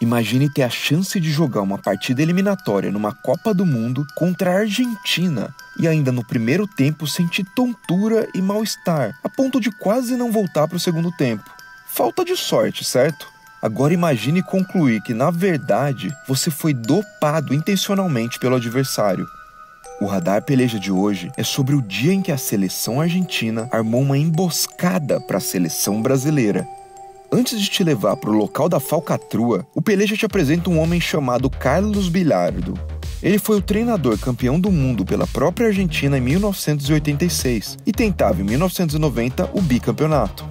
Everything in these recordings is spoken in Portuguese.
Imagine ter a chance de jogar uma partida eliminatória numa Copa do Mundo contra a Argentina e ainda no primeiro tempo sentir tontura e mal-estar, a ponto de quase não voltar para o segundo tempo. Falta de sorte, certo? Agora imagine concluir que, na verdade, você foi dopado intencionalmente pelo adversário. O Radar Peleja de hoje é sobre o dia em que a seleção argentina armou uma emboscada para a seleção brasileira. Antes de te levar para o local da falcatrua, o Peleja te apresenta um homem chamado Carlos Bilardo. Ele foi o treinador campeão do mundo pela própria Argentina em 1986 e tentava em 1990 o bicampeonato.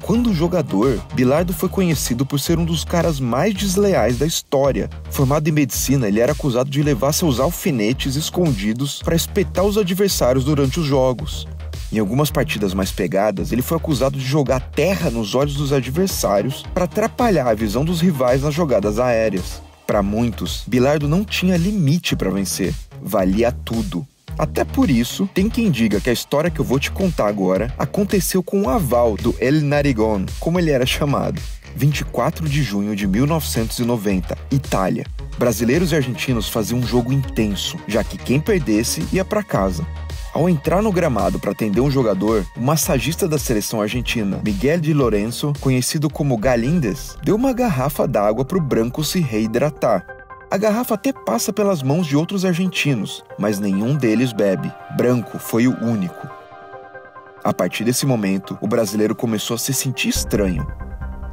Quando jogador, Bilardo foi conhecido por ser um dos caras mais desleais da história. Formado em medicina, ele era acusado de levar seus alfinetes escondidos para espetar os adversários durante os jogos. Em algumas partidas mais pegadas, ele foi acusado de jogar terra nos olhos dos adversários para atrapalhar a visão dos rivais nas jogadas aéreas. Para muitos, Bilardo não tinha limite para vencer. Valia tudo. Até por isso, tem quem diga que a história que eu vou te contar agora aconteceu com o aval do El Narigón, como ele era chamado. 24 de junho de 1990, Itália. Brasileiros e argentinos faziam um jogo intenso, já que quem perdesse ia para casa. Ao entrar no gramado para atender um jogador, o massagista da seleção argentina, Miguel de Lorenzo, conhecido como Galíndez, deu uma garrafa d'água para o branco se reidratar. A garrafa até passa pelas mãos de outros argentinos, mas nenhum deles bebe. Branco foi o único. A partir desse momento, o brasileiro começou a se sentir estranho.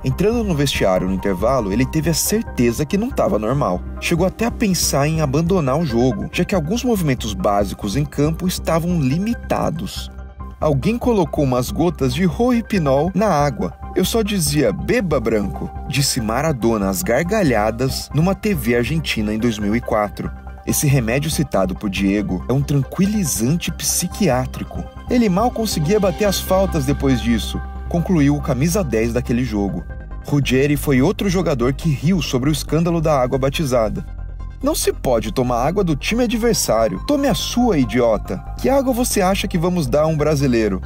Entrando no vestiário no intervalo, ele teve a certeza que não estava normal. Chegou até a pensar em abandonar o jogo, já que alguns movimentos básicos em campo estavam limitados. Alguém colocou umas gotas de Rohypnol na água. Eu só dizia, beba branco, disse Maradona às gargalhadas numa TV argentina em 2004. Esse remédio citado por Diego é um tranquilizante psiquiátrico. Ele mal conseguia bater as faltas depois disso, concluiu o camisa 10 daquele jogo. Ruggeri foi outro jogador que riu sobre o escândalo da água batizada. Não se pode tomar água do time adversário. Tome a sua, idiota. Que água você acha que vamos dar a um brasileiro?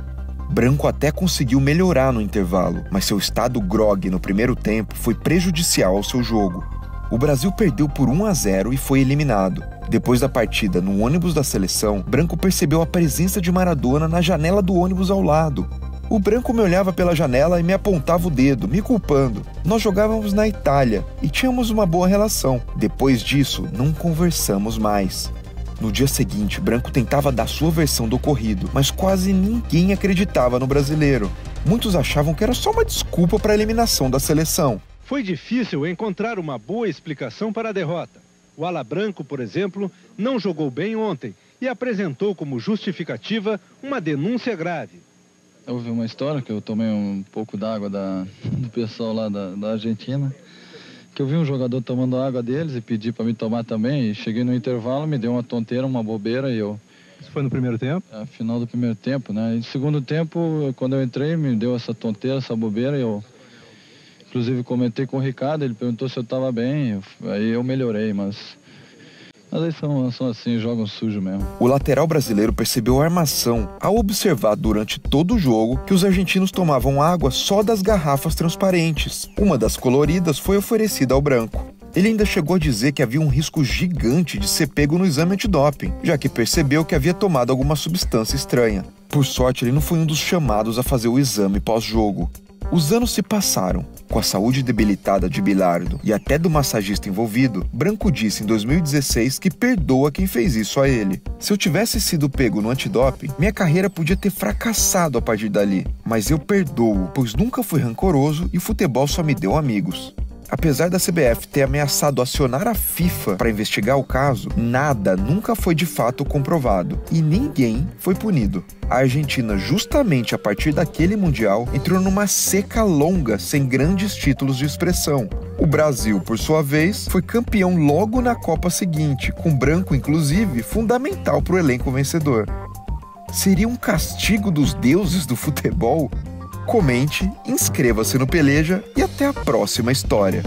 Branco até conseguiu melhorar no intervalo, mas seu estado grogue no primeiro tempo foi prejudicial ao seu jogo. O Brasil perdeu por 1-0 e foi eliminado. Depois da partida, no ônibus da seleção, Branco percebeu a presença de Maradona na janela do ônibus ao lado. O Branco me olhava pela janela e me apontava o dedo, me culpando. Nós jogávamos na Itália e tínhamos uma boa relação. Depois disso, não conversamos mais. No dia seguinte, Branco tentava dar sua versão do ocorrido, mas quase ninguém acreditava no brasileiro. Muitos achavam que era só uma desculpa para a eliminação da seleção. Foi difícil encontrar uma boa explicação para a derrota. O ala branco, por exemplo, não jogou bem ontem e apresentou como justificativa uma denúncia grave. Houve uma história que eu tomei um pouco d'água do pessoal lá da Argentina, que eu vi um jogador tomando água deles e pedi para me tomar também, e cheguei no intervalo, me deu uma tonteira, uma bobeira e eu... Isso foi no primeiro tempo? Final do primeiro tempo, né? E no segundo tempo, quando eu entrei, me deu essa tonteira, essa bobeira e eu... Inclusive comentei com o Ricardo, ele perguntou se eu estava bem, aí eu melhorei, mas aí são assim, jogam sujo mesmo. O lateral brasileiro percebeu a armação ao observar durante todo o jogo que os argentinos tomavam água só das garrafas transparentes. Uma das coloridas foi oferecida ao branco. Ele ainda chegou a dizer que havia um risco gigante de ser pego no exame antidoping, já que percebeu que havia tomado alguma substância estranha. Por sorte, ele não foi um dos chamados a fazer o exame pós-jogo. Os anos se passaram. Com a saúde debilitada de Bilardo e até do massagista envolvido, Branco disse em 2016 que perdoa quem fez isso a ele. Se eu tivesse sido pego no antidoping, minha carreira podia ter fracassado a partir dali. Mas eu perdoo, pois nunca fui rancoroso e o futebol só me deu amigos. Apesar da CBF ter ameaçado acionar a FIFA para investigar o caso, nada nunca foi de fato comprovado e ninguém foi punido. A Argentina, justamente a partir daquele Mundial, entrou numa seca longa sem grandes títulos de expressão. O Brasil, por sua vez, foi campeão logo na Copa seguinte, com Branco, inclusive, fundamental para o elenco vencedor. Seria um castigo dos deuses do futebol? Comente, inscreva-se no Peleja e até a próxima história.